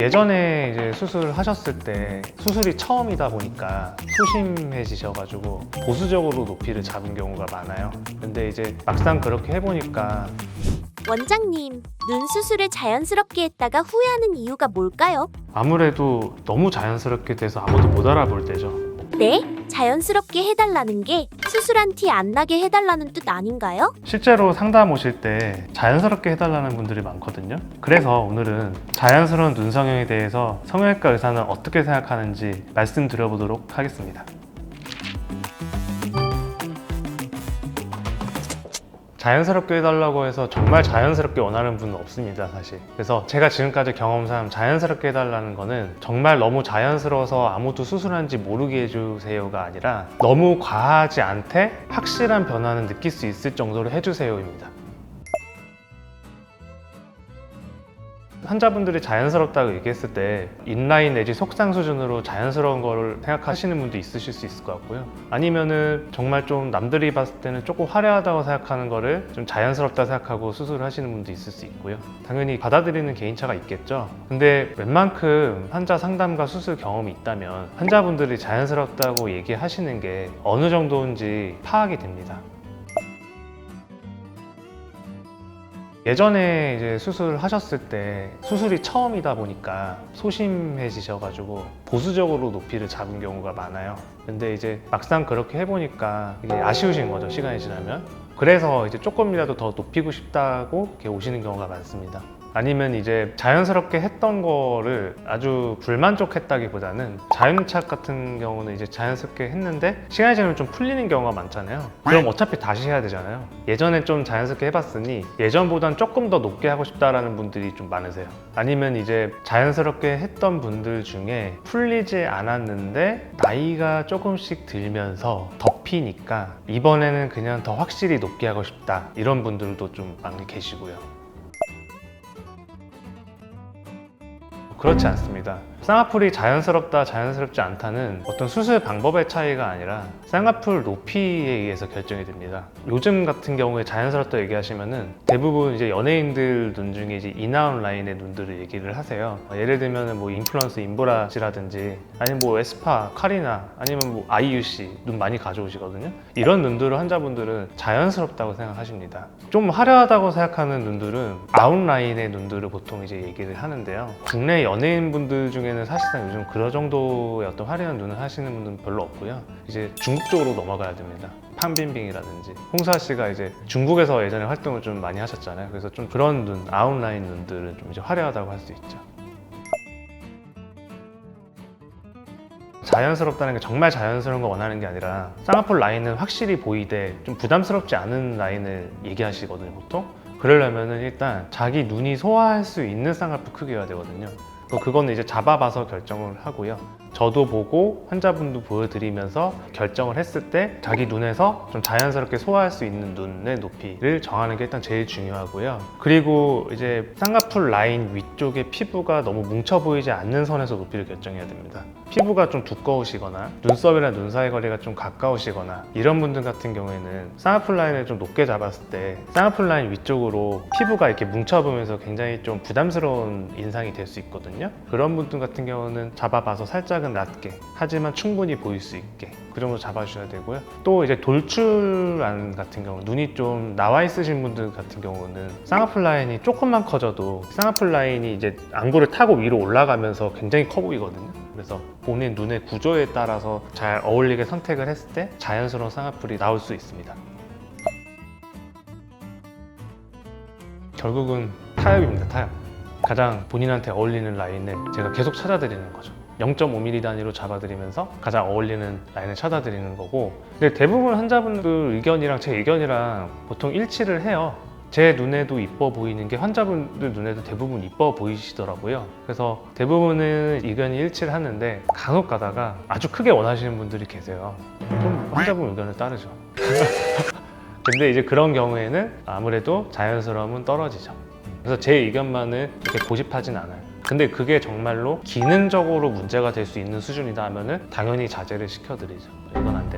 예전에 이제 수술하셨을 때 수술이 처음이다 보니까 소심해지셔가지고 보수적으로 높이를 잡은 경우가 많아요. 근데 이제 막상 그렇게 해보니까 원장님, 눈 수술을 자연스럽게 했다가 후회하는 이유가 뭘까요? 아무래도 너무 자연스럽게 돼서 아무도 못 알아볼 때죠. 네? 자연스럽게 해달라는 게 수술한 티 안 나게 해달라는 뜻 아닌가요? 실제로 상담 오실 때 자연스럽게 해달라는 분들이 많거든요. 그래서 오늘은 자연스러운 눈 성형에 대해서 성형외과 의사는 어떻게 생각하는지 말씀드려보도록 하겠습니다. 자연스럽게 해달라고 해서 정말 자연스럽게 원하는 분은 없습니다, 사실. 그래서 제가 지금까지 경험상 자연스럽게 해달라는 거는 정말 너무 자연스러워서 아무도 수술한지 모르게 해주세요가 아니라 너무 과하지 않되 확실한 변화는 느낄 수 있을 정도로 해주세요입니다. 환자분들이 자연스럽다고 얘기했을 때 인라인 내지 속상 수준으로 자연스러운 거를 생각하시는 분도 있으실 수 있을 것 같고요. 아니면은 정말 좀 남들이 봤을 때는 조금 화려하다고 생각하는 거를 좀 자연스럽다 생각하고 수술을 하시는 분도 있을 수 있고요. 당연히 받아들이는 개인차가 있겠죠. 근데 웬만큼 환자 상담과 수술 경험이 있다면 환자분들이 자연스럽다고 얘기하시는 게 어느 정도인지 파악이 됩니다. 예전에 이제 수술하셨을 때 수술이 처음이다 보니까 소심해지셔가지고 보수적으로 높이를 잡은 경우가 많아요. 근데 이제 막상 그렇게 해보니까 이게 아쉬우신 거죠, 시간이 지나면. 그래서 이제 조금이라도 더 높이고 싶다고 이렇게 오시는 경우가 많습니다. 아니면 이제 자연스럽게 했던 거를 아주 불만족했다기보다는 자연착 같은 경우는 이제 자연스럽게 했는데 시간이 지나면 좀 풀리는 경우가 많잖아요. 그럼 어차피 다시 해야 되잖아요. 예전에 좀 자연스럽게 해봤으니 예전보단 조금 더 높게 하고 싶다라는 분들이 좀 많으세요. 아니면 이제 자연스럽게 했던 분들 중에 풀리지 않았는데 나이가 조금씩 들면서 덮이니까 이번에는 그냥 더 확실히 높게 하고 싶다, 이런 분들도 좀 많이 계시고요. 그렇지 않습니다. 쌍꺼풀이 자연스럽다, 자연스럽지 않다는 어떤 수술 방법의 차이가 아니라 쌍꺼풀 높이에 의해서 결정이 됩니다. 요즘 같은 경우에 자연스럽다 얘기하시면은 대부분 이제 연예인들 눈 중에 이제 인아웃 라인의 눈들을 얘기를 하세요. 예를 들면은 뭐 인플루언서 임보라 씨라든지 아니면 뭐 에스파, 카리나, 아니면 뭐 아이유 씨 눈 많이 가져오시거든요. 이런 눈들을 환자분들은 자연스럽다고 생각하십니다. 좀 화려하다고 생각하는 눈들은 아웃라인의 눈들을 보통 이제 얘기를 하는데요. 국내 연예인분들 중에는 사실상 요즘 그런 정도의 어떤 화려한 눈을 하시는 분들은 별로 없고요. 이제 중국 쪽으로 넘어가야 됩니다. 팡빙빙이라든지 홍사 씨가 이제 중국에서 예전에 활동을 좀 많이 하셨잖아요. 그래서 좀 그런 눈, 아웃라인 눈들은 좀 이제 화려하다고 할 수 있죠. 자연스럽다는 게 정말 자연스러운 걸 원하는 게 아니라 쌍꺼풀 라인은 확실히 보이되 좀 부담스럽지 않은 라인을 얘기하시거든요, 보통. 그러려면은 일단 자기 눈이 소화할 수 있는 쌍꺼풀 크기여야 되거든요. 그거는 이제 잡아봐서 결정을 하고요. 저도 보고 환자분도 보여드리면서 결정을 했을 때 자기 눈에서 좀 자연스럽게 소화할 수 있는 눈의 높이를 정하는 게 일단 제일 중요하고요. 그리고 이제 쌍꺼풀 라인 위쪽에 피부가 너무 뭉쳐 보이지 않는 선에서 높이를 결정해야 됩니다. 피부가 좀 두꺼우시거나 눈썹이나 눈 사이 거리가 좀 가까우시거나 이런 분들 같은 경우에는 쌍꺼풀 라인을 좀 높게 잡았을 때 쌍꺼풀 라인 위쪽으로 피부가 이렇게 뭉쳐 보면서 굉장히 좀 부담스러운 인상이 될 수 있거든요. 그런 분들 같은 경우는 잡아봐서 살짝은 낮게, 하지만 충분히 보일 수 있게 그 정도 잡아주셔야 되고요. 또 이제 돌출안 같은 경우, 눈이 좀 나와 있으신 분들 같은 경우는 쌍꺼풀 라인이 조금만 커져도 쌍꺼풀 라인이 이제 안구를 타고 위로 올라가면서 굉장히 커 보이거든요. 그래서 본인 눈의 구조에 따라서 잘 어울리게 선택을 했을 때 자연스러운 쌍꺼풀이 나올 수 있습니다. 결국은 타협입니다, 타협. 가장 본인한테 어울리는 라인을 제가 계속 찾아드리는 거죠. 0.5mm 단위로 잡아드리면서 가장 어울리는 라인을 찾아드리는 거고, 근데 대부분 환자분들 의견이랑 제 의견이랑 보통 일치를 해요. 제 눈에도 이뻐 보이는 게 환자분들 눈에도 대부분 이뻐 보이시더라고요. 그래서 대부분은 의견이 일치를 하는데 간혹 가다가 아주 크게 원하시는 분들이 계세요. 그럼 환자분 의견을 따르죠. 근데 이제 그런 경우에는 아무래도 자연스러움은 떨어지죠. 그래서 제 의견만을 이렇게 고집하진 않아요. 근데 그게 정말로 기능적으로 문제가 될 수 있는 수준이다 하면은 당연히 자제를 시켜드리죠. 이건 안